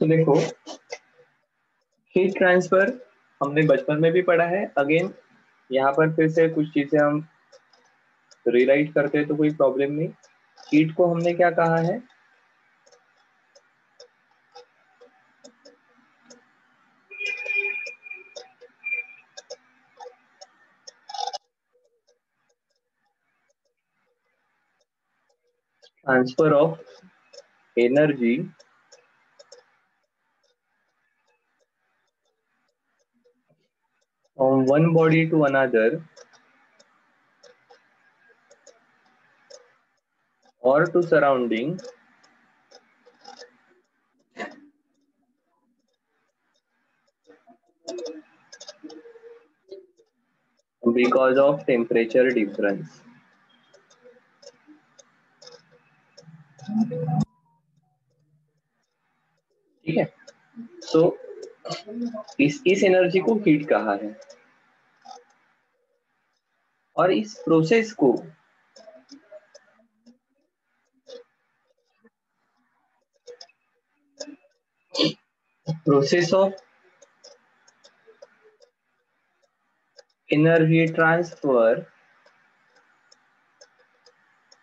तो देखो, heat transfer हमने बचपन में भी पढ़ा है। अगेन यहाँ पर फिर से कुछ चीजें हम रीराइट करते हैं तो कोई प्रॉब्लम नहीं। हीट को हमने क्या कहा है? Transfer of energy from one body to another or to surrounding because of temperature difference। ठीक है, सो इस एनर्जी को हीट कहा है और इस प्रोसेस को process of energy transfer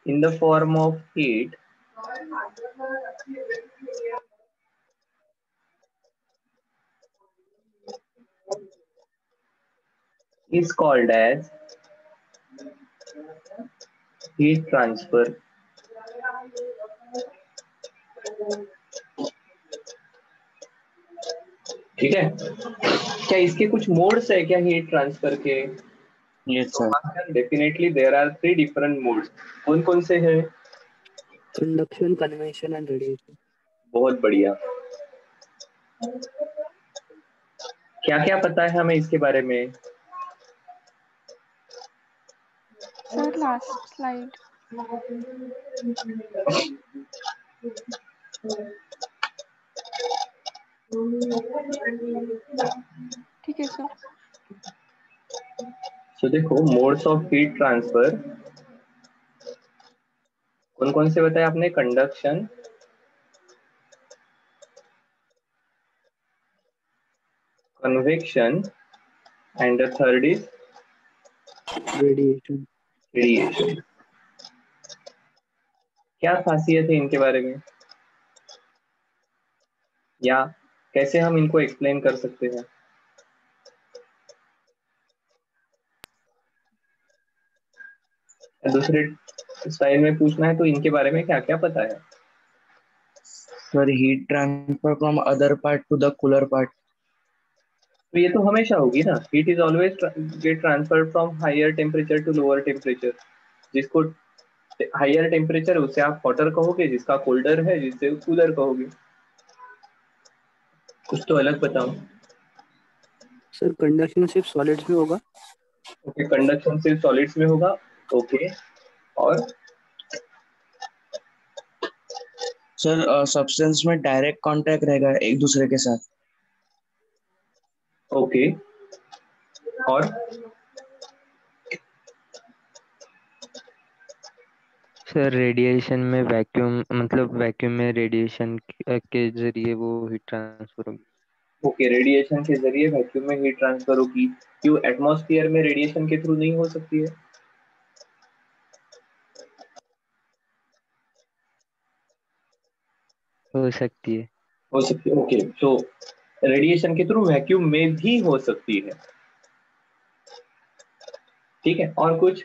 in the form of heat is called as heat transfer। ठीक है, क्या इसके कुछ मोड्स है क्या हीट ट्रांसफर के? Yes sir. Definitely there are 3 different modes. कौन कौन से हैं? Conduction, convection and radiation. बहुत बढ़िया। क्या क्या पता है हमें इसके बारे में? Sir last slide. ठीक है सर। तो देखो, मोड्स ऑफ हीट ट्रांसफर कौन कौन से बताया आपने? Conduction, convection and the third is radiation. Radiation. क्या खासियत है इनके बारे में, या कैसे हम इनको एक्सप्लेन कर सकते हैं? दूसरे स्टाइल में पूछना है तो इनके बारे में क्या क्या पता है? Sir heat transfer from other part to the cooler part. तो ये तो हमेशा होगी ना, heat is always get transfer from higher temperature to lower temperature. जिसको हायर टेम्परेचर है उससे आप हॉटर कहोगे, जिसका कोल्डर है जिससे कूलर कहोगे। कुछ तो अलग बताओ। सर कंडक्शन सिर्फ सॉलिड्स में होगा। ओके, कंडक्शन सिर्फ सॉलिड्स में होगा। ओके, और सर सब्सटेंस में डायरेक्ट कांटेक्ट रहेगा एक दूसरे के साथ। ओके, और सर रेडिएशन में वैक्यूम, मतलब वैक्यूम में रेडिएशन के जरिए वो हीट ट्रांसफर होगी। ओके, रेडिएशन के जरिए वैक्यूम में हीट ट्रांसफर होगी। क्यों एटमॉस्फेयर में रेडिएशन के थ्रू नहीं हो सकती है? हो सकती है। हो सकती है। ओके, तो रेडिएशन के थ्रू वैक्यूम में भी हो सकती है। ठीक है, और कुछ?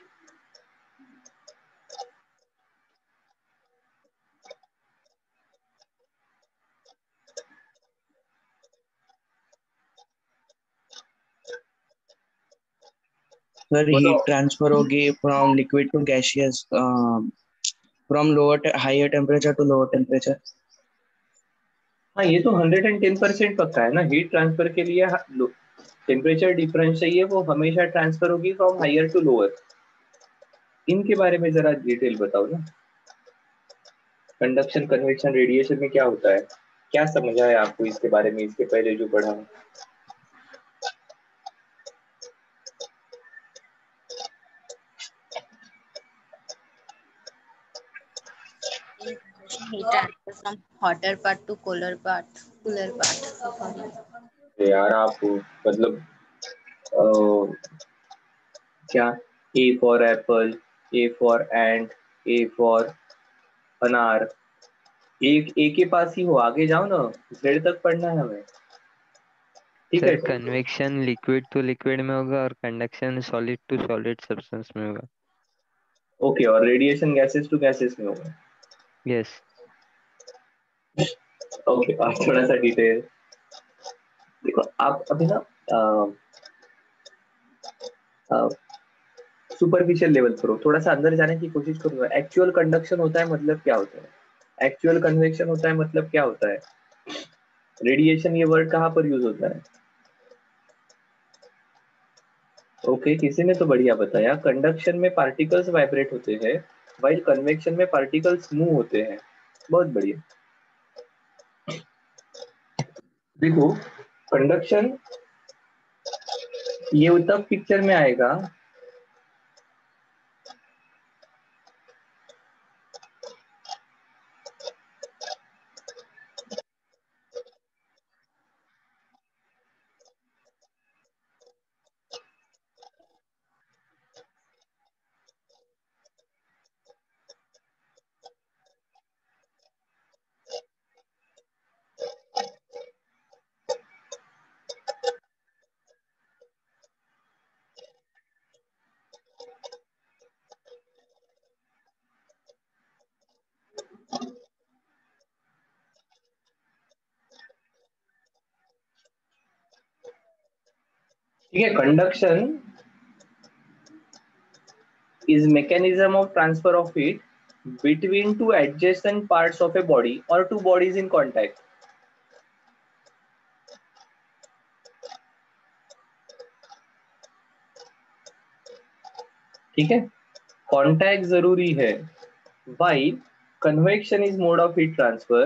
सर बोलो। हीट ट्रांसफर होगी from liquid to gaseous, from lower higher temperature to lower temperature. हाँ, ये तो 110% पक्का है ना। हीट ट्रांसफर के लिए टेम्परेचर डिफरेंस चाहिए, वो हमेशा ट्रांसफर होगी फ्रॉम हायर टू लोअर। इनके बारे में जरा डिटेल बताओ ना। कंडक्शन, कन्वेक्शन, रेडिएशन में क्या होता है? क्या समझा है आपको इसके बारे में इसके पहले जो पढ़ा है? heat transfer from hotter part to cooler part. So sorry. यार आप मतलब क्या, A for Apple, A for and, A for अनार, एक ए के पास ही हो, आगे जाओ ना, जेड तक पढ़ना है हमें। ठीक है, sir convection liquid to liquid में होगा और conduction solid to solid substance में होगा। ओके, और रेडिएशन गैसेस टू गैसेस में होगा। यस। ओके, और थोड़ा सा डिटेल देखो आप अभी ना, सुपरफिशियल लेवल पर हो, थोड़ा सा अंदर जाने की कोशिश करूंगा। एक्चुअल कंडक्शन होता है मतलब क्या होता है, एक्चुअल कन्वेक्शन होता है मतलब क्या होता है, रेडिएशन ये वर्ड कहाँ पर यूज होता है। ओके, किसी ने तो बढ़िया बताया, कंडक्शन में पार्टिकल्स वाइब्रेट होते हैं, वाइल कन्वेक्शन में पार्टिकल्स मूव होते हैं। बहुत बढ़िया। देखो कंडक्शन ये तब पिक्चर में आएगा ठीक है। Conduction is mechanism of transfer of heat between two adjacent parts of a body or two bodies in contact। ठीक है, कांटेक्ट जरूरी है। while convection is mode of heat transfer,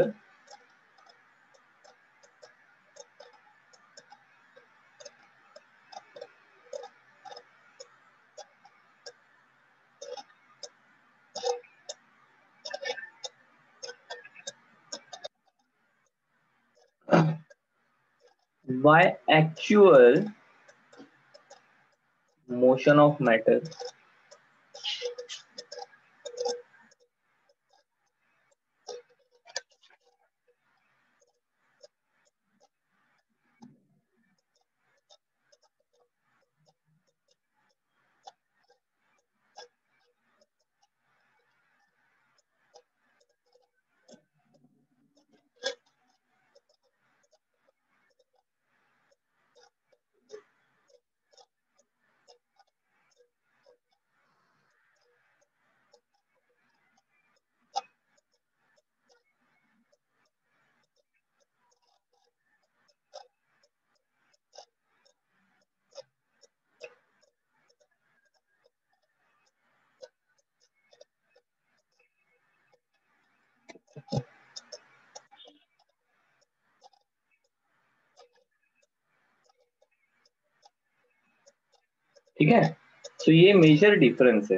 by actual motion of matter। ठीक है, तो ये major difference है।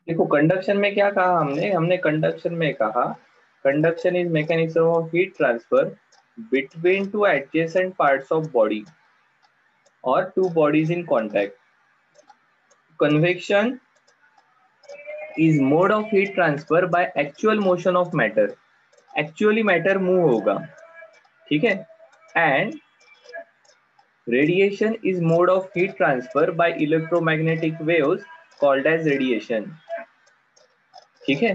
देखो कंडक्शन में क्या कहा हमने, हमने कंडक्शन में कहा conduction is mechanism of heat transfer between two adjacent parts of body और two bodies in contact. Convection is mode of heat transfer by actual motion of matter. Actually matter move होगा, ठीक है। And radiation is mode of heat transfer by electromagnetic waves called as radiation. ठीक है,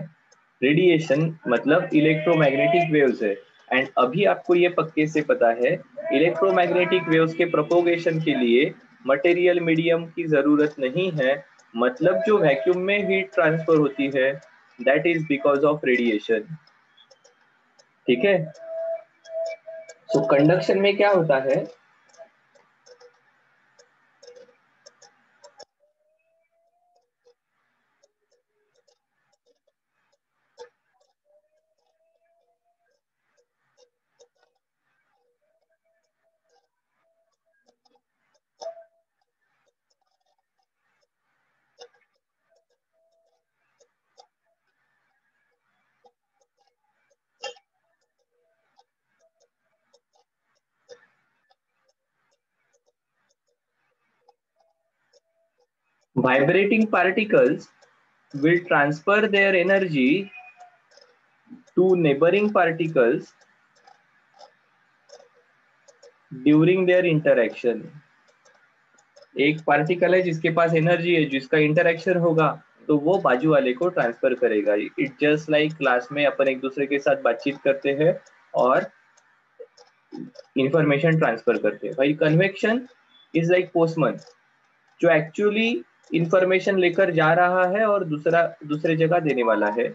radiation मतलब electromagnetic waves है। And अभी आपको ये पक्के से पता है, इलेक्ट्रोमैग्नेटिक वेव्स के प्रोपोगेशन के लिए मटेरियल मीडियम की जरूरत नहीं है, मतलब जो वैक्यूम में हीट ट्रांसफर होती है that is because of radiation. ठीक है, तो कंडक्शन में क्या होता है, vibrating particles will transfer their energy to neighboring particles during their interaction. एक पार्टिकल है जिसके पास एनर्जी है, जिसका इंटरेक्शन होगा तो वो बाजू वाले को ट्रांसफर करेगा. इट जस्ट लाइक क्लास में अपन एक दूसरे के साथ बातचीत करते हैं और इंफॉर्मेशन ट्रांसफर करते हैं. भाई कन्वेक्शन इज लाइक पोस्टमैन जो एक्चुअली इंफॉर्मेशन लेकर जा रहा है और दूसरे जगह देने वाला है.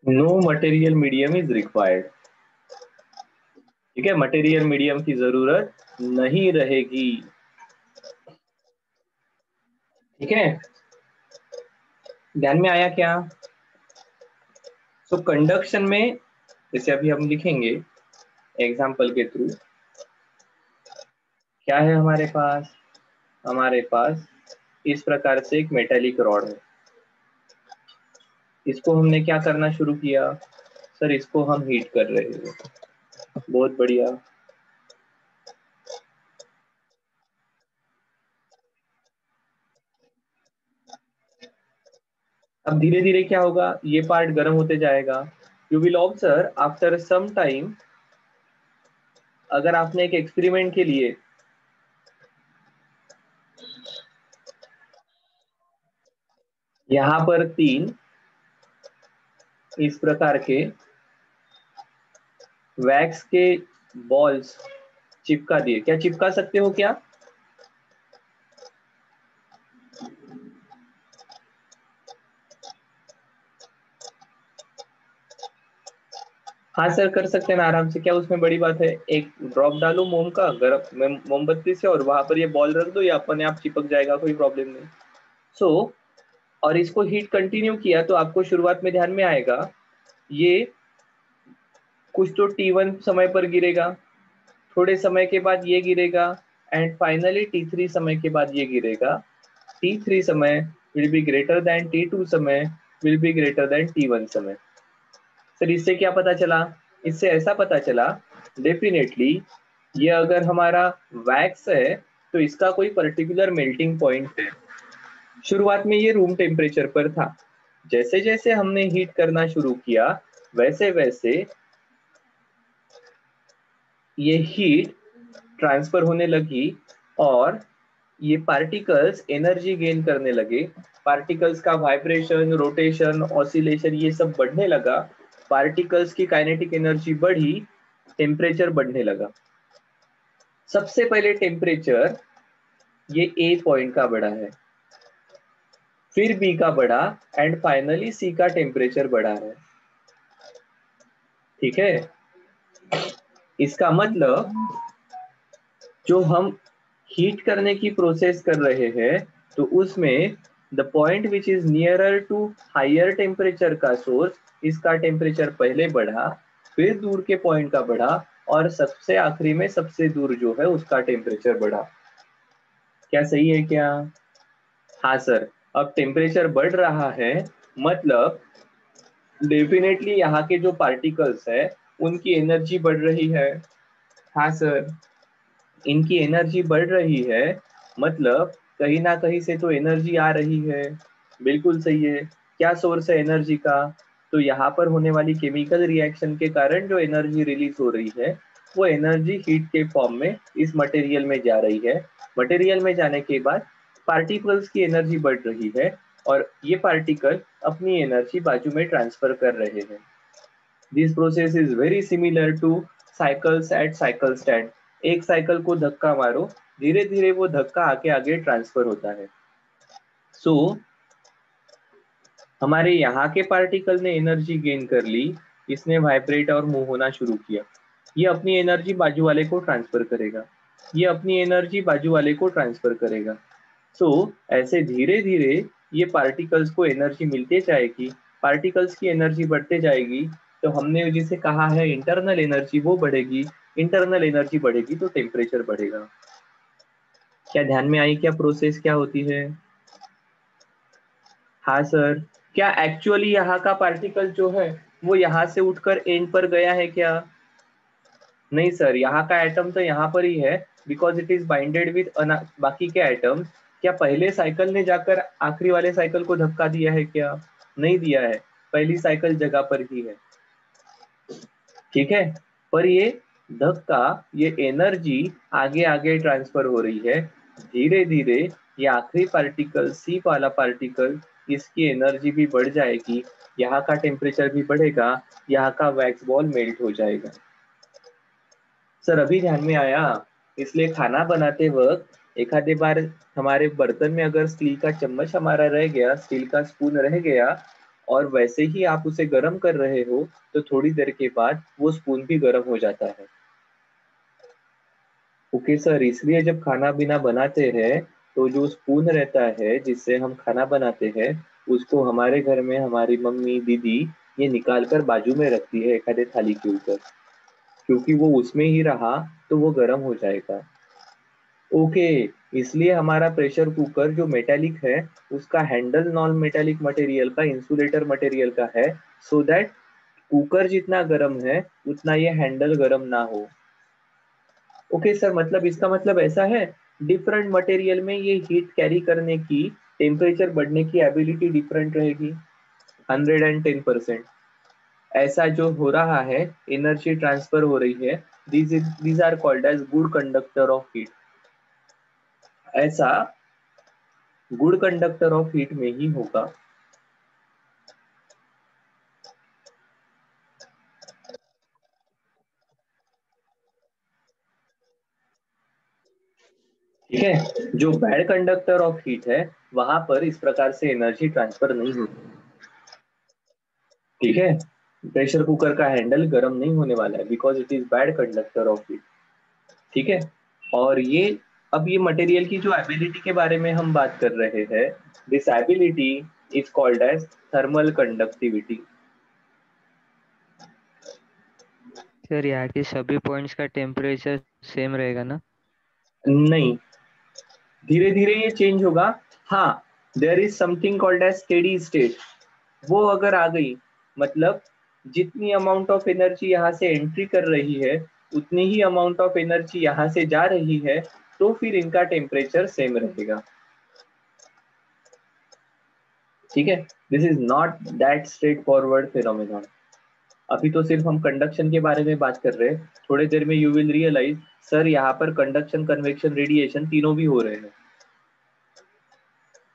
No material medium is required. ठीक है, मटेरियल मीडियम की जरूरत नहीं रहेगी. ठीक है, ध्यान में आया क्या? सो कंडक्शन में जैसे अभी हम लिखेंगे एग्जाम्पल के थ्रू, क्या है हमारे पास? हमारे पास इस प्रकार से एक मेटेलिक रॉड है. इसको हमने क्या करना शुरू किया? सर इसको हम हीट कर रहे हैं. बहुत बढ़िया. अब धीरे धीरे क्या होगा? ये पार्ट गर्म होते जाएगा. You will observe after some time, अगर आपने एक एक्सपेरिमेंट के लिए यहां पर 3 इस प्रकार के वैक्स के बॉल्स चिपका दिए, क्या चिपका सकते हो क्या? हाँ सर कर सकते हैं ना आराम से. क्या उसमें बड़ी बात है? एक ड्रॉप डालो मोम का गर्म मोमबत्ती से और वहां पर ये बॉल रख दो, ये अपने आप चिपक जाएगा, कोई प्रॉब्लम नहीं. सो और इसको हीट कंटिन्यू किया तो आपको शुरुआत में ध्यान में आएगा ये कुछ तो T1 समय पर गिरेगा, थोड़े समय के बाद ये गिरेगा एंड फाइनली T3 समय के बाद ये गिरेगा. T3 समय will be greater than T2 समय will be greater than T1 समय. सर इससे क्या पता चला? इससे ऐसा पता चला डेफिनेटली ये अगर हमारा वैक्स है तो इसका कोई पर्टिकुलर मेल्टिंग पॉइंट है. शुरुआत में ये रूम टेम्परेचर पर था, जैसे जैसे हमने हीट करना शुरू किया वैसे वैसे ये हीट ट्रांसफर होने लगी और ये पार्टिकल्स एनर्जी गेन करने लगे. पार्टिकल्स का वाइब्रेशन, रोटेशन, ऑसिलेशन ये सब बढ़ने लगा. पार्टिकल्स की काइनेटिक एनर्जी बढ़ी, टेम्परेचर बढ़ने लगा. सबसे पहले टेम्परेचर ये A पॉइंट का बढ़ा है, फिर B का बढ़ा एंड फाइनली C का टेम्परेचर बढ़ा है. ठीक है, इसका मतलब जो हम हीट करने की प्रोसेस कर रहे हैं तो उसमें the point which is nearer to higher temperature का सोर्स, इसका टेम्परेचर पहले बढ़ा, फिर दूर के पॉइंट का बढ़ा और सबसे आखिरी में सबसे दूर जो है उसका टेम्परेचर बढ़ा. क्या सही है क्या? हाँ सर. अब टेम्परेचर बढ़ रहा है मतलब डेफिनेटली यहाँ के जो पार्टिकल्स है उनकी एनर्जी बढ़ रही है. हाँ सर, इनकी एनर्जी बढ़ रही है मतलब कहीं ना कहीं से तो एनर्जी आ रही है. बिल्कुल सही है. क्या सोर्स है एनर्जी का? तो यहाँ पर होने वाली केमिकल रिएक्शन के कारण जो एनर्जी रिलीज हो रही है वो एनर्जी हीट के फॉर्म में इस मटेरियल में जा रही है। मटेरियल में जाने के बाद पार्टिकल्स की एनर्जी बढ़ रही है और ये पार्टिकल अपनी एनर्जी बाजू में ट्रांसफर कर रहे हैं। This process is very similar to cycles at cycle stand. एक साइकिल को धक्का मारो, धीरे धीरे वो धक्का आगे आगे ट्रांसफर होता है। सो हमारे यहाँ के पार्टिकल ने एनर्जी गेन कर ली, इसने वाइब्रेट और मूव होना शुरू किया। ये अपनी एनर्जी बाजू वाले को ट्रांसफर करेगा, ये अपनी एनर्जी बाजू वाले को ट्रांसफर करेगा। सो ऐसे धीरे धीरे ये पार्टिकल्स को एनर्जी मिलते जाएगी, पार्टिकल्स की एनर्जी बढ़ते जाएगी। तो हमने जिसे कहा है इंटरनल एनर्जी, वो बढ़ेगी। इंटरनल एनर्जी बढ़ेगी तो टेम्परेचर बढ़ेगा। क्या ध्यान में आई क्या प्रोसेस क्या होती है? हाँ सर। क्या एक्चुअली यहाँ का पार्टिकल जो है वो यहाँ से उठकर एंड पर गया है क्या? नहीं सर, यहाँ का एटम तो यहाँ पर ही है, because it is binded with बाकी के एटम्स। क्या पहले साइकिल ने जाकर आखिरी वाले साइकिल को धक्का दिया है क्या? नहीं दिया है, पहली साइकिल जगह पर ही है। ठीक है, पर ये धक्का, ये एनर्जी आगे आगे ट्रांसफर हो रही है धीरे धीरे। ये आखिरी पार्टिकल, सी वाला पार्टिकल, इसकी एनर्जी भी बढ़ जाएगी, यहाँ का टेम्परेचर भी बढ़ेगा, यहाँ का वैक्स बॉल मेल्ट हो जाएगा। सर अभी ध्यान में आया। इसलिए खाना बनाते वक्त एक आधे बार हमारे बर्तन में अगर स्टील का चम्मच हमारा रह गया, स्टील का स्पून रह गया, और वैसे ही आप उसे गर्म कर रहे हो, तो थोड़ी देर के बाद वो स्पून भी गर्म हो जाता है। ओके सर, इसलिए जब खाना पीना बनाते हैं तो जो स्पून रहता है जिससे हम खाना बनाते हैं, उसको हमारे घर में हमारी मम्मी दीदी ये निकाल कर बाजू में रखती है एक आधे थाली के ऊपर, क्योंकि वो उसमें ही रहा तो वो गर्म हो जाएगा। ओके, इसलिए हमारा प्रेशर कुकर जो मेटालिक है, उसका हैंडल नॉन मेटालिक मटेरियल का, इंसुलेटर मटेरियल का है, सो दैट कुकर जितना गर्म है उतना ये हैंडल गर्म ना हो। ओके सर, मतलब इसका मतलब ऐसा है डिफरेंट मटेरियल में ये हीट कैरी करने की, टेम्परेचर बढ़ने की एबिलिटी डिफरेंट रहेगी। 110%। ऐसा जो हो रहा है, एनर्जी ट्रांसफर हो रही है, these are called as good conductor of heat. ऐसा गुड कंडक्टर ऑफ हीट में ही होगा। ठीक है, जो बैड कंडक्टर ऑफ हीट है वहां पर इस प्रकार से एनर्जी ट्रांसफर नहीं होती। ठीक है, प्रेशर कुकर का हैंडल गर्म नहीं होने वाला है, because it is bad conductor of heat. ठीक है, और ये अब ये मटेरियल की जो एबिलिटी के बारे में हम बात कर रहे हैं, this ability is called as thermal conductivity. Sir यहाँ के सभी पॉइंट्स का टेम्परेचर सेम रहेगा ना? नहीं, धीरे धीरे ये चेंज होगा। हाँ, there is something called as steady state. वो अगर आ गई, मतलब जितनी अमाउंट ऑफ एनर्जी यहाँ से एंट्री कर रही है उतनी ही अमाउंट ऑफ एनर्जी यहाँ से जा रही है, तो फिर इनका टेम्परेचर सेम रहेगा। ठीक है, this is not that straight forward phenomenon. अभी तो सिर्फ हम कंडक्शन के बारे में बात कर रहे हैं, थोड़ी देर में यू विल रियलाइज सर यहाँ पर कंडक्शन, कन्वेक्शन, रेडिएशन तीनों भी हो रहे हैं।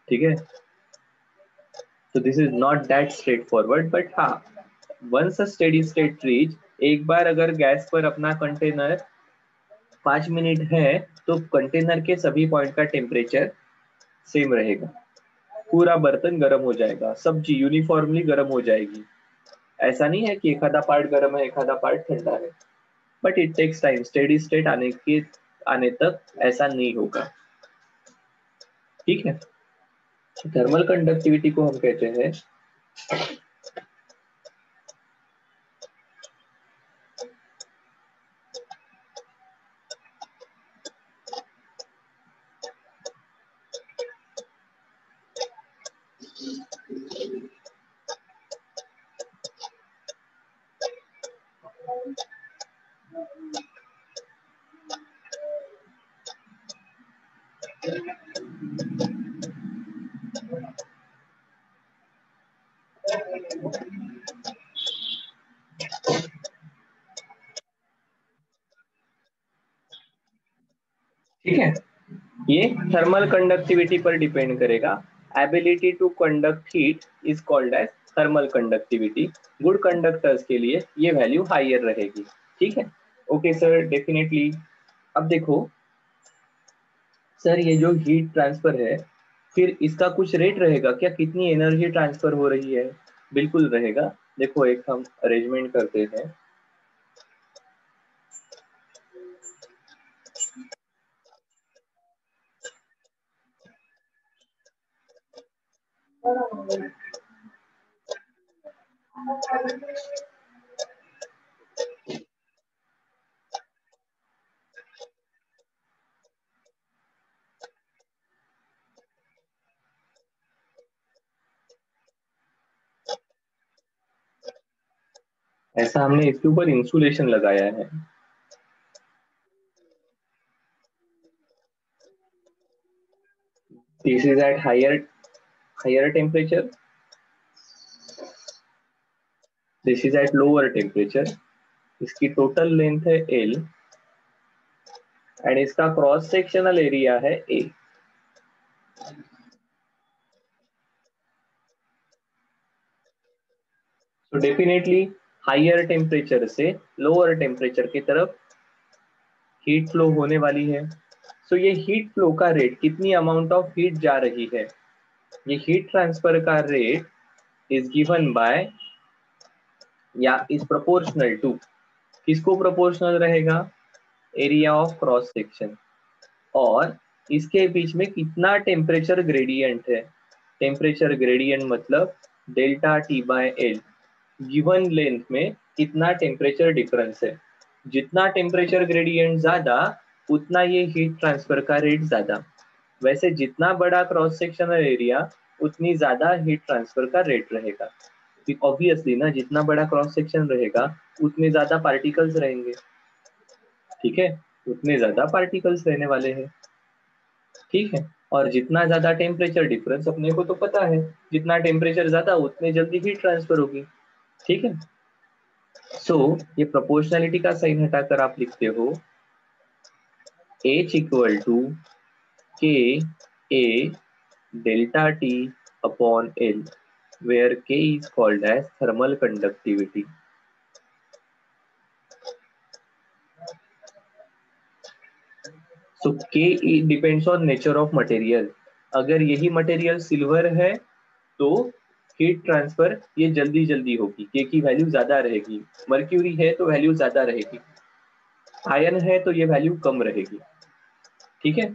ठीक है, so this is not that straightforward, but हाँ, once a steady state reach, एक बार अगर गैस पर अपना कंटेनर 5 मिनट है तो कंटेनर के सभी पॉइंट का टेम्परेचर सेम रहेगा, पूरा बर्तन गर्म हो जाएगा, सब्जी यूनिफॉर्मली गर्म हो जाएगी। ऐसा नहीं है कि एक आधा पार्ट गर्म है एक आधा पार्ट ठंडा है, but it takes time. Steady state आने तक ऐसा नहीं होगा। ठीक है, थर्मल कंडक्टिविटी को हम कहते हैं ठीक है, ये थर्मल कंडक्टिविटी पर डिपेंड करेगा। Ability to conduct heat is called as thermal conductivity. Good conductors के लिए ये वैल्यू हायर रहेगी। ठीक है, ओके सर, डेफिनेटली। अब देखो सर, ये जो हीट ट्रांसफर है, फिर इसका कुछ रेट रहेगा क्या? कितनी एनर्जी ट्रांसफर हो रही है? बिल्कुल रहेगा। देखो एक हम अरेंजमेंट करते हैं। ऐसा हमने इसके ऊपर इंसुलेशन लगाया है। This is at higher temperature, this is at lower temperature. इसकी टोटल लेंथ है L एंड इसका क्रॉस सेक्शनल एरिया है A। तो डेफिनेटली हायर टेम्परेचर से लोअर टेम्परेचर की तरफ हीट फ्लो होने वाली है। सो ये हीट फ्लो का रेट, कितनी अमाउंट ऑफ हीट जा रही है, ये हीट ट्रांसफर का रेट इज गिवन बाय या इज प्रोपोर्शनल टू, किसको प्रोपोर्शनल रहेगा? Area of cross section. और इसके बीच में कितना टेम्परेचर ग्रेडियंट है? टेम्परेचर ग्रेडियंट मतलब delta T by L. Given length में कितना टेम्परेचर डिफरेंस है? जितना टेम्परेचर ग्रेडियंट ज्यादा, उतना ये हीट ट्रांसफर का रेट ज्यादा। वैसे जितना बड़ा क्रॉस सेक्शनल एरिया, उतनी ज्यादा हीट ट्रांसफर का रेट रहेगा। ऑब्वियसली ना, जितना बड़ा क्रॉस सेक्शन रहेगा उतने ज्यादा पार्टिकल्स रहेंगे। ठीक है, उतने ज्यादा पार्टिकल्स रहने वाले हैं। ठीक है, और जितना ज्यादा टेम्परेचर डिफरेंस, अपने को तो पता है, जितना टेम्परेचर ज्यादा उतने जल्दी हीट ट्रांसफर होगी। ठीक है, सो ये प्रोपोर्शनलिटी का साइन हटाकर आप लिखते हो H equal to K A delta T upon L, where K is called as thermal conductivity. So K depends on nature of material. अगर यही मटेरियल सिल्वर है तो हीट ट्रांसफर ये जल्दी जल्दी होगी, के की वैल्यू ज्यादा रहेगी। मर्क्यूरी है तो वैल्यू ज्यादा रहेगी, आयरन है तो ये वैल्यू कम रहेगी। ठीक है,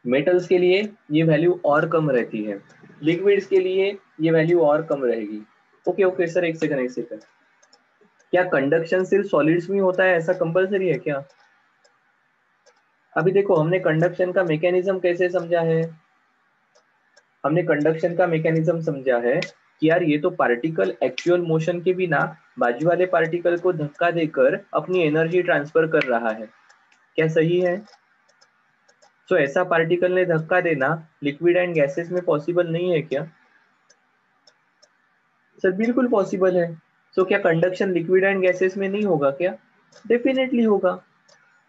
मेटल्स के लिए ये वैल्यू और कम रहती है, लिक्विड्स के लिए ये वैल्यू और कम रहेगी। ओके ओके सर, एक सेकंड। क्या कंडक्शन सिर्फ सॉलिड्स में होता है, ऐसा कंपलसरी है क्या? अभी देखो, हमने कंडक्शन का मैकेनिज्म कैसे समझा है? हमने कंडक्शन का मैकेनिज्म समझा है कि यार ये तो पार्टिकल एक्चुअल मोशन के बिना बाजू वाले पार्टिकल को धक्का देकर अपनी एनर्जी ट्रांसफर कर रहा है। क्या सही है? तो ऐसा पार्टिकल ने धक्का देना लिक्विड एंड गैसेस में पॉसिबल नहीं है क्या? सर बिल्कुल पॉसिबल है। तो क्या कंडक्शन लिक्विड एंड गैसेस में नहीं होगा क्या? डेफिनेटली होगा।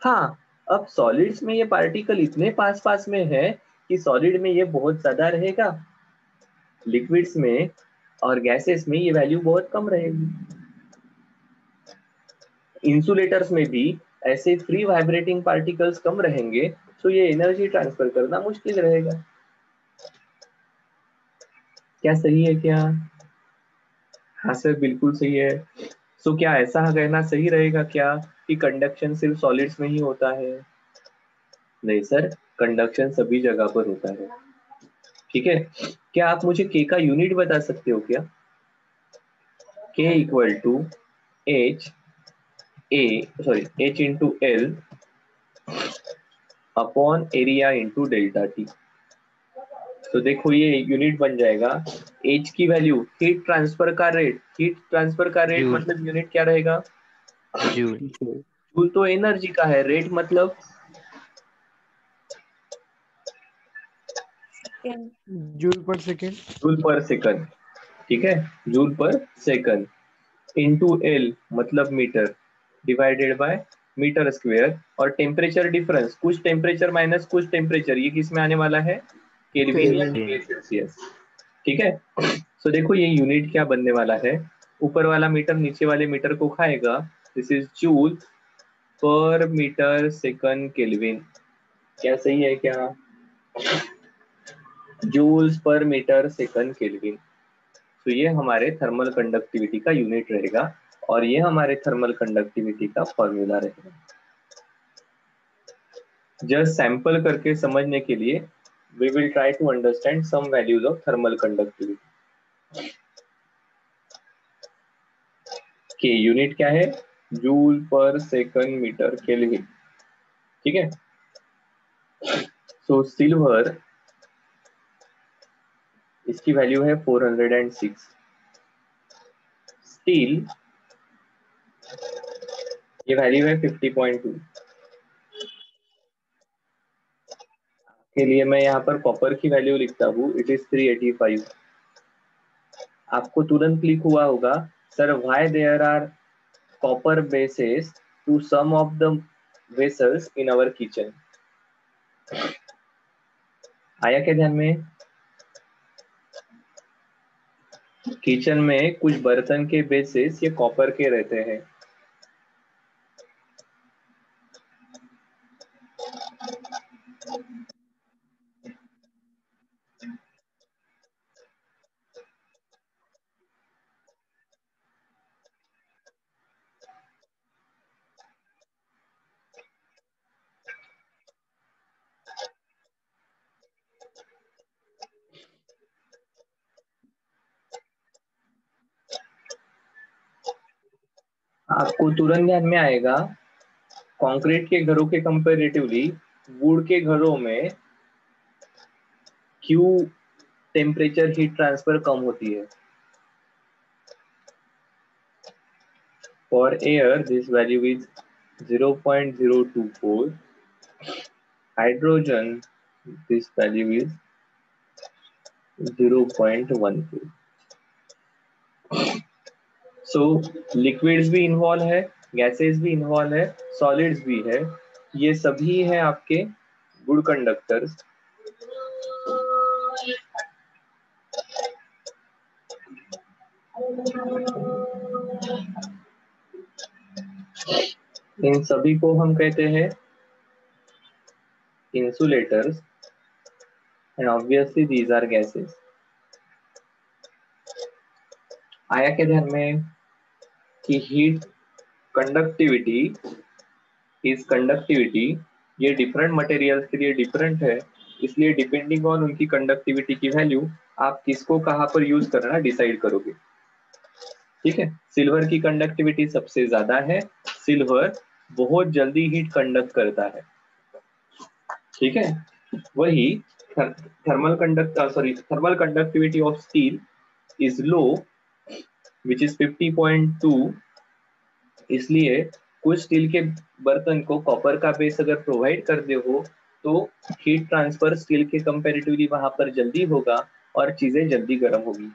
हाँ, अब सॉलिड्स में ये पार्टिकल इतने पास पास में है कि सॉलिड में ये बहुत ज्यादा रहेगा, लिक्विड्स में और गैसेस में ये वैल्यू बहुत कम रहेगी। इंसुलेटर्स में भी ऐसे फ्री वाइब्रेटिंग पार्टिकल्स कम रहेंगे, तो ये एनर्जी ट्रांसफर करना मुश्किल रहेगा। क्या सही है क्या? हाँ सर, बिल्कुल सही है। तो क्या ऐसा कहना सही रहेगा क्या कि कंडक्शन सिर्फ सॉलिड्स में ही होता है? नहीं सर, कंडक्शन सभी जगह पर होता है। ठीक है, क्या आप मुझे के का यूनिट बता सकते हो क्या? K equal to H into L upon area into delta T. तो देखो ये यूनिट बन जाएगा, H की वैल्यू हीट ट्रांसफर का रेट, जूल। मतलब यूनिट क्या रहेगा? जूल। जूल तो एनर्जी का है, रेट मतलब जूल पर सेकेंड। Joule per second. ठीक है, joule per second into L मतलब metre divided by metre square, और टेम्परेचर डिफरेंस कुछ टेम्परेचर माइनस कुछ टेम्परेचर, ये किस में आने वाला है, केल्विन या डिग्री सेल्सियस। ठीक है, सो देखो ये यूनिट क्या बनने वाला है, ऊपर वाला मीटर नीचे वाले मीटर को खाएगा, this is joule per metre second kelvin. क्या सही है क्या, joules per metre second kelvin. तो ये हमारे थर्मल कंडक्टिविटी का यूनिट रहेगा और ये हमारे थर्मल कंडक्टिविटी का फॉर्मूला रहेगा। जस्ट सैंपल करके समझने के लिए we will try to understand some values of thermal conductivity। के यूनिट क्या है, joule per second metre kelvin. ठीक है, सो सिल्वर इसकी वैल्यू है 406, स्टील ये वैल्यू है 50.2 के लिए। मैं यहाँ पर कॉपर की वैल्यू लिखता हूँ, इट इज 385। आपको तुरंत क्लिक हुआ होगा sir why there are copper bases to some of the vessels in our kitchen. आया क्या ध्यान में, किचन में कुछ बर्तन के बेसेस ये कॉपर के रहते हैं। आपको तुरंत ध्यान में आएगा कंक्रीट के घरों के कंपैरेटिवली वुड के घरों में क्यों टेम्परेचर हीट ट्रांसफर कम होती है। For air this value is 0.024, hydrogen this value is 0.14। So liquids भी इन्वॉल्व है, गैसेस भी इन्वॉल्व है, सॉलिड्स भी है, ये सभी है आपके गुड कंडक्टर्स। इन सभी को हम कहते हैं insulators and obviously these are gases. आया क्या ध्यान में कि हीट कंडक्टिविटी ये डिफरेंट मटेरियल्स के लिए डिफरेंट है, इसलिए डिपेंडिंग ऑन उनकी कंडक्टिविटी की वैल्यू आप किसको कहाँ पर यूज करना डिसाइड करोगे। ठीक है, सिल्वर की कंडक्टिविटी सबसे ज्यादा है, सिल्वर बहुत जल्दी हीट कंडक्ट करता है। ठीक है, वही thermal conductivity of steel is low which is 50.2, इसलिए कुछ स्टील के बर्तन को कॉपर का बेस अगर प्रोवाइड करते हो तो हीट ट्रांसफर स्टील के कंपैरेटिवली वहां पर जल्दी होगा और चीजें जल्दी गर्म होगी।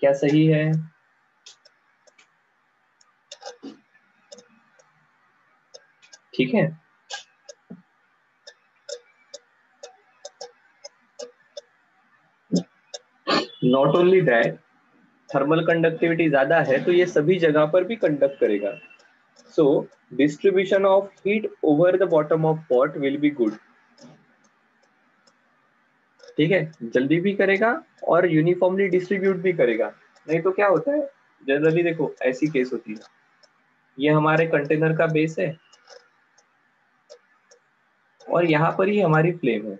क्या सही है, ठीक है। Not only that, thermal conductivity ज्यादा है तो ये सभी जगह पर भी कंडक्ट करेगा। So distribution of heat over the bottom of pot will be good. ठीक है, जल्दी भी करेगा और यूनिफॉर्मली डिस्ट्रीब्यूट भी करेगा। नहीं तो क्या होता है जनरली, देखो ऐसी केस होती है, ये हमारे कंटेनर का बेस है और यहाँ पर ही हमारी फ्लेम है,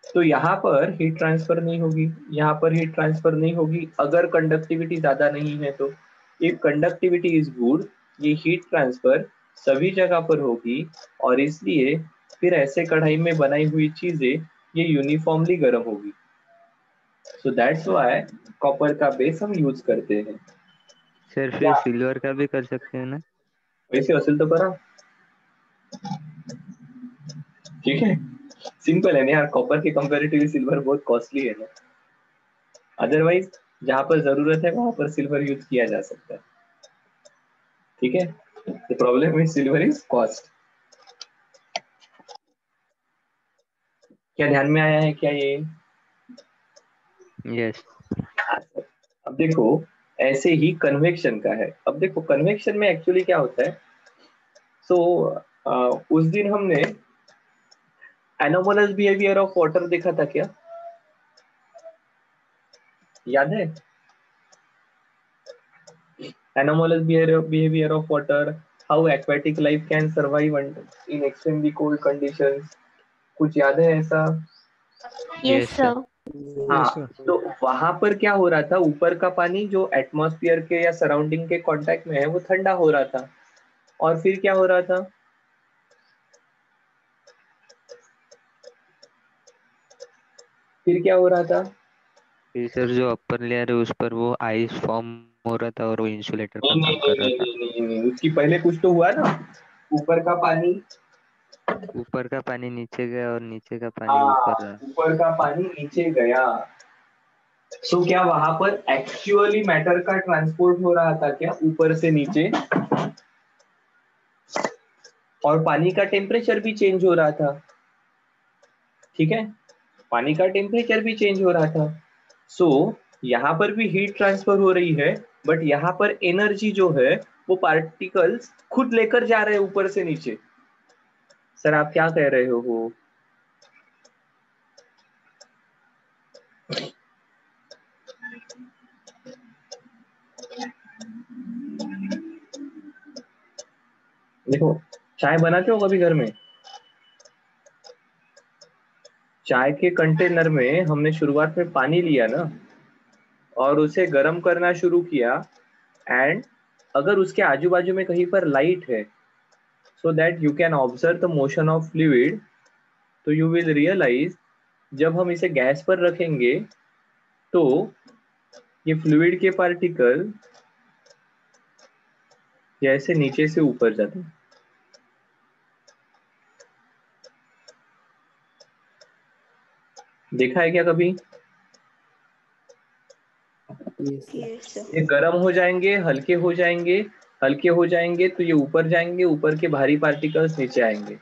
तो यहाँ पर हीट ट्रांसफर नहीं होगी, यहाँ पर हीट ट्रांसफर नहीं होगी अगर कंडक्टिविटी ज्यादा नहीं है तो। इफ कंडक्टिविटी इज गुड, ये हीट ट्रांसफर सभी जगह पर होगी और इसलिए फिर ऐसे कढ़ाई में बनाई हुई चीजें ये यूनिफॉर्मली गर्म होगी। सो दैट्स व्हाई कॉपर का बेस हम यूज करते हैं। सर फिर सिल्वर का भी कर सकते हैं ना? वैसे हासिल तो करा, ठीक है, सिंपल है ना यार, कॉपर के कंपैरेटिवली सिल्वर बहुत कॉस्टली है ना, अदरवाइज जहां पर जरूरत है वहां पर सिल्वर यूज किया जा सकता है। ठीक है, the problem with silver is cost. क्या ध्यान में आया है क्या ये? यस। अब देखो ऐसे ही कन्वेक्शन का है। अब देखो कन्वेक्शन में एक्चुअली क्या होता है, सो उस दिन हमने एनोमलस बिहेवियर ऑफ वाटर देखा था क्या, याद है? Anomalous behavior of water, how aquatic life can survive in extremely cold conditions, कुछ याद है ऐसा? Yes sir. हाँ, Yes, sir. तो वहां पर क्या हो रहा था, ऊपर का पानी जो एटमॉस्फेयर के या सराउंडिंग के कांटेक्ट में है वो ठंडा हो रहा था, और फिर क्या हो रहा था, फिर क्या हो रहा था? फिर सर जो अपर लेयर है उस पर वो आइस फॉर्म हो रहा था और वो इंसुलेटर का नहीं नहीं काम कर नहीं रहा था। नहीं नहीं नहीं, नहीं। उसकी पहले कुछ तो हुआ ना, ऊपर का पानी, ऊपर का पानी नीचे गया और नीचे का पानी हाँ, ऊपर रहा। ऊपर का पानी नीचे गया। सो क्या वहां पर एक्चुअली मैटर का ट्रांसपोर्ट हो रहा था क्या ऊपर से नीचे, और पानी का टेम्परेचर भी चेंज हो रहा था, ठीक है, पानी का टेम्परेचर भी चेंज हो रहा था। सो यहाँ पर भी हीट ट्रांसफर हो रही है, बट यहाँ पर एनर्जी जो है वो पार्टिकल्स खुद लेकर जा रहे हैं ऊपर से नीचे। सर आप क्या कह रहे हो? देखो चाय बनाते हो कभी घर में, चाय के कंटेनर में हमने शुरुआत में पानी लिया ना और उसे गर्म करना शुरू किया, एंड अगर उसके आजू बाजू में कहीं पर लाइट है so that you can observe the motion of fluid, तो you will realize जब हम इसे गैस पर रखेंगे तो ये फ्लूइड के पार्टिकल जैसे नीचे से ऊपर जाते हैं। देखा है क्या कभी? Yes, sir. Yes sir. ये गर्म हो जाएंगे, हल्के हो जाएंगे, हल्के हो जाएंगे तो ये ऊपर जाएंगे, ऊपर के भारी पार्टिकल्स नीचे आएंगे।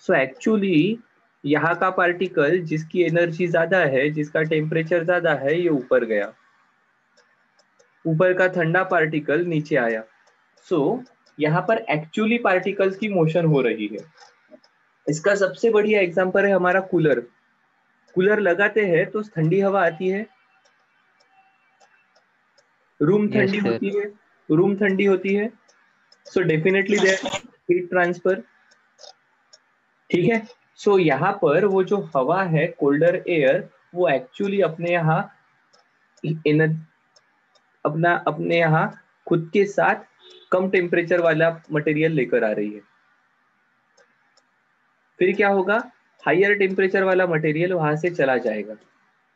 सो एक्चुअली यहाँ का पार्टिकल जिसकी एनर्जी ज्यादा है, जिसका टेम्परेचर ज्यादा है, ये ऊपर गया, ऊपर का ठंडा पार्टिकल नीचे आया। सो यहाँ पर एक्चुअली पार्टिकल्स की मोशन हो रही है। इसका सबसे बढ़िया एग्जांपल है हमारा कूलर। कूलर लगाते हैं तो ठंडी हवा आती है, रूम यस ठंडी सर। होती है, रूम ठंडी होती है, so definitely there heat transfer, ठीक है। सो यहाँ पर वो जो हवा है, कोल्डर एयर, वो एक्चुअली अपने यहाँ अपने यहाँ खुद के साथ कम टेम्परेचर वाला मटेरियल लेकर आ रही है। फिर क्या होगा, हायर टेम्परेचर वाला मटेरियल वहां से चला जाएगा,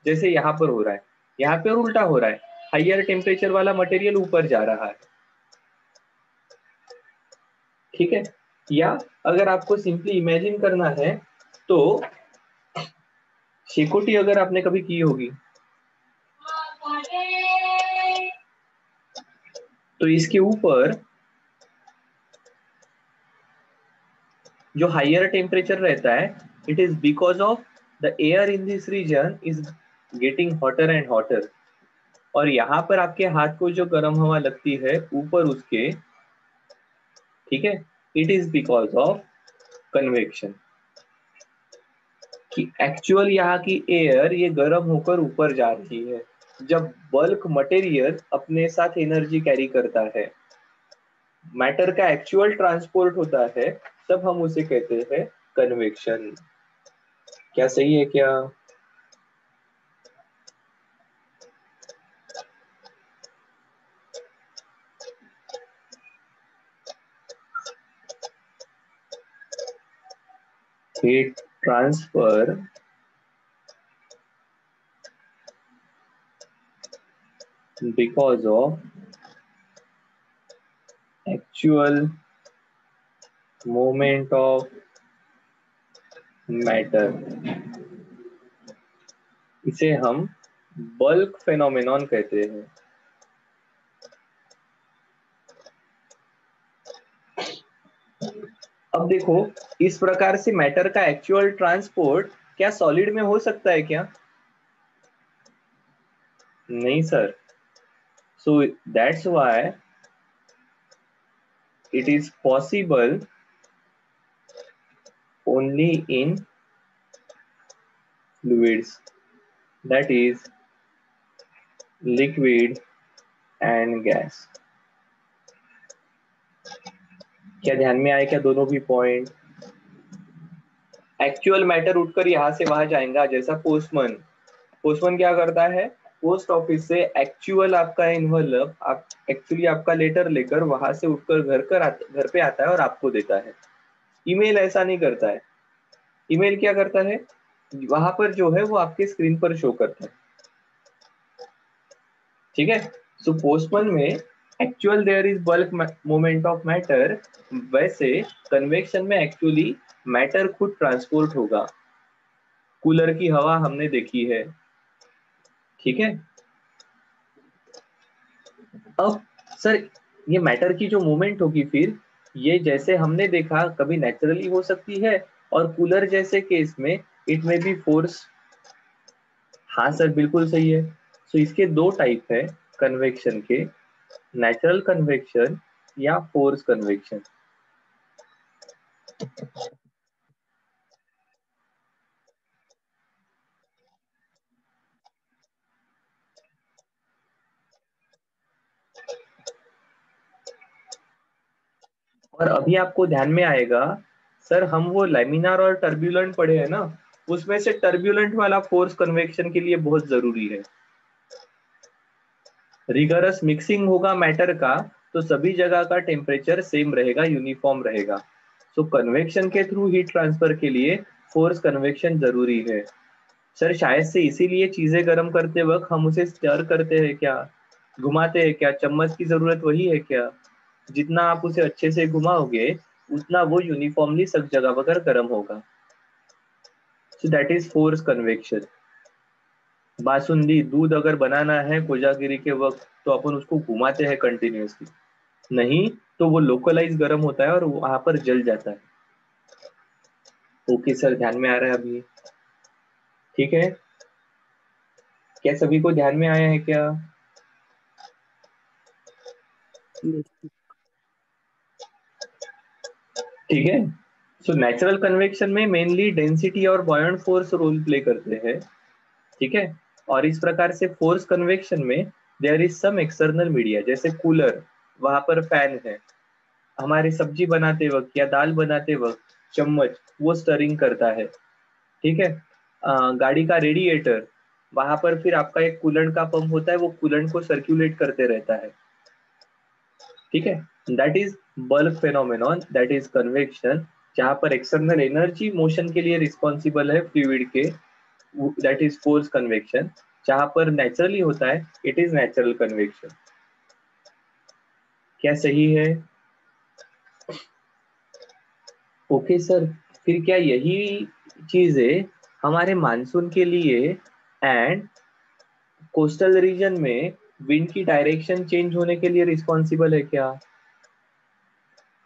जैसे यहाँ पर हो रहा है। यहाँ पर उल्टा हो रहा है, हायर टेम्परेचर वाला मटेरियल ऊपर जा रहा है, ठीक है। या अगर आपको सिंपली इमेजिन करना है तो शेकोटी अगर आपने कभी की होगी तो इसके ऊपर जो हायर टेम्परेचर रहता है, it is because of the air in this region is getting hotter and hotter, और यहाँ पर आपके हाथ को जो गर्म हवा लगती है ऊपर उसके, ठीक है, it is because of convection, कि एक्चुअल यहाँ की एयर ये गर्म होकर ऊपर जा रही है। जब बल्क मटेरियल अपने साथ एनर्जी कैरी करता है, मैटर का एक्चुअल ट्रांसपोर्ट होता है, तब हम उसे कहते हैं कन्वेक्शन। क्या सही है क्या? Heat transfer because of actual movement of matter, इसे हम बल्क फेनोमेनॉन कहते हैं। अब देखो, इस प्रकार से मैटर का एक्चुअल ट्रांसपोर्ट क्या सॉलिड में हो सकता है क्या? नहीं sir. So that's why it is possible only in fluids, that is liquid and gas. क्या ध्यान में आए क्या दोनों भी पॉइंट? एक्चुअल मैटर उठकर यहां से वहां जाएगा, जैसा पोस्टमैन क्या करता है, पोस्ट ऑफिस से एक्चुअल आपका इन्वॉल्व आप एक्चुअली आपका लेटर लेकर वहां से उठकर घर पे आता है और आपको देता है। ईमेल ऐसा नहीं करता है। ईमेल क्या करता है, वहां पर जो है वो आपके स्क्रीन पर शो करता है। ठीक है। सो पोस्टमैन में actual there is bulk moment of matter, वैसे कन्वेक्शन में एक्चुअली मैटर खुद ट्रांसपोर्ट होगा। कूलर की हवा हमने देखी है। ठीक है। अब सर ये मैटर की जो मूवमेंट होगी फिर ये जैसे हमने देखा कभी नेचुरली हो सकती है और कूलर जैसे केस में इट में बी फोर्स। हाँ सर बिल्कुल सही है। सो इसके दो टाइप है कन्वेक्शन के, नेचुरल कन्वेक्शन या फोर्स कन्वेक्शन। और अभी आपको ध्यान में आएगा सर, हम वो लैमिनार और टर्ब्यूलेंट पढ़े हैं ना, उसमें से टर्ब्यूलेंट वाला फोर्स कन्वेक्शन के लिए बहुत जरूरी है। रिगरस मिक्सिंग होगा मैटर का तो सभी जगह का टेम्परेचर सेम रहेगा, यूनिफॉर्म रहेगा। सो कन्वेक्शन के थ्रू हीट ट्रांसफर के लिए फोर्स कन्वेक्शन जरूरी है। सर शायद से इसीलिए चीजें गर्म करते वक्त हम उसे स्टर करते हैं क्या, घुमाते हैं क्या? चम्मच की जरूरत वही है क्या? जितना आप उसे अच्छे से घुमाओगे उतना वो यूनिफॉर्मली सब जगह पर गर्म होगा। So that is force convection. Basundi दूध अगर बनाना है कोजागिरी के वक्त तो अपन उसको घुमाते हैं कंटिन्यूसली, नहीं तो वो लोकलाइज गर्म होता है और वहां पर जल जाता है। ओके सर, ध्यान में आ रहा है अभी? ठीक है। क्या सभी को ध्यान में आया है क्या? ठीक है। सो नेचुरल कन्वेक्शन में मेनली डेंसिटी और बॉयंट फोर्स रोल प्ले करते हैं। ठीक है। और इस प्रकार से फोर्स कन्वेक्शन में there is some external media, जैसे कूलर, वहां पर फैन है, हमारी सब्जी बनाते वक्त या दाल बनाते वक्त चम्मच वो स्टरिंग करता है। ठीक है। गाड़ी का रेडिएटर, वहां पर फिर आपका एक कूलेंट का पंप होता है, वो कूलेंट को सर्कुलेट करते रहता है। ठीक है। That is bulk phenomenon, that is convection, जहां पर एक्सटर्नल एनर्जी मोशन के लिए रिस्पॉन्सिबल है फ्लूइड के, दैट इज फोर्स कन्वेक्शन। जहां पर नेचुरली होता है इट इज नेचुरल कन्वेक्शन। क्या सही है? ओके सर, फिर क्या यही चीजें हमारे मानसून के लिए एंड कोस्टल रीजन में विंड की डायरेक्शन चेंज होने के लिए रिस्पॉन्सिबल है क्या?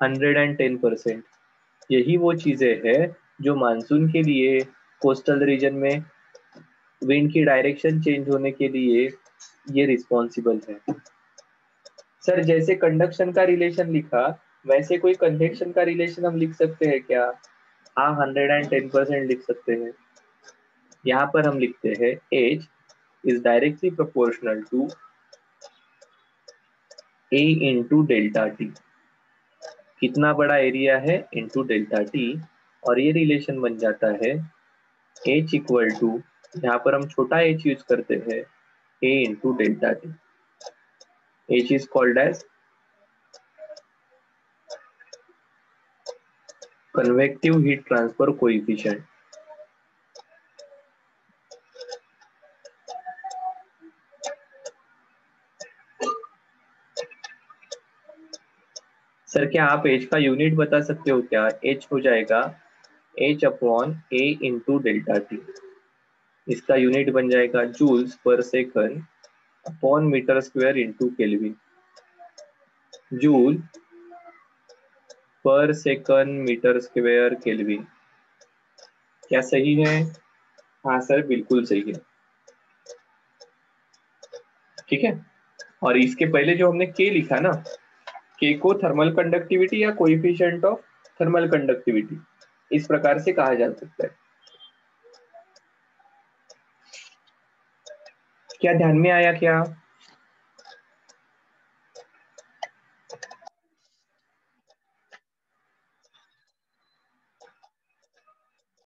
110%। यही वो चीजें हैं जो मानसून के लिए कोस्टल रीजन में विंड की डायरेक्शन चेंज होने के लिए ये रिस्पॉन्सिबल है। सर जैसे कंडक्शन का रिलेशन लिखा वैसे कोई कन्वेक्शन का रिलेशन हम लिख सकते हैं क्या? हाँ 110% लिख सकते हैं। यहाँ पर हम लिखते हैं H is directly proportional to A into delta T. कितना बड़ा एरिया है इंटू डेल्टा टी, और ये रिलेशन बन जाता है H इक्वल टू, यहाँ पर हम छोटा h यूज करते हैं, A into delta T. H is called as convective heat transfer coefficient. Sir क्या आप H का यूनिट बता सकते हो क्या? H हो जाएगा H upon A into delta T. इसका यूनिट बन जाएगा joules per second upon metre square into kelvin. Joule per second metre square kelvin. क्या सही है? हाँ सर, बिल्कुल सही है। ठीक है, और इसके पहले जो हमने के लिखा ना, के को थर्मल कंडक्टिविटी या कोएफिशिएंट ऑफ थर्मल कंडक्टिविटी इस प्रकार से कहा जा सकता है। क्या ध्यान में आया क्या?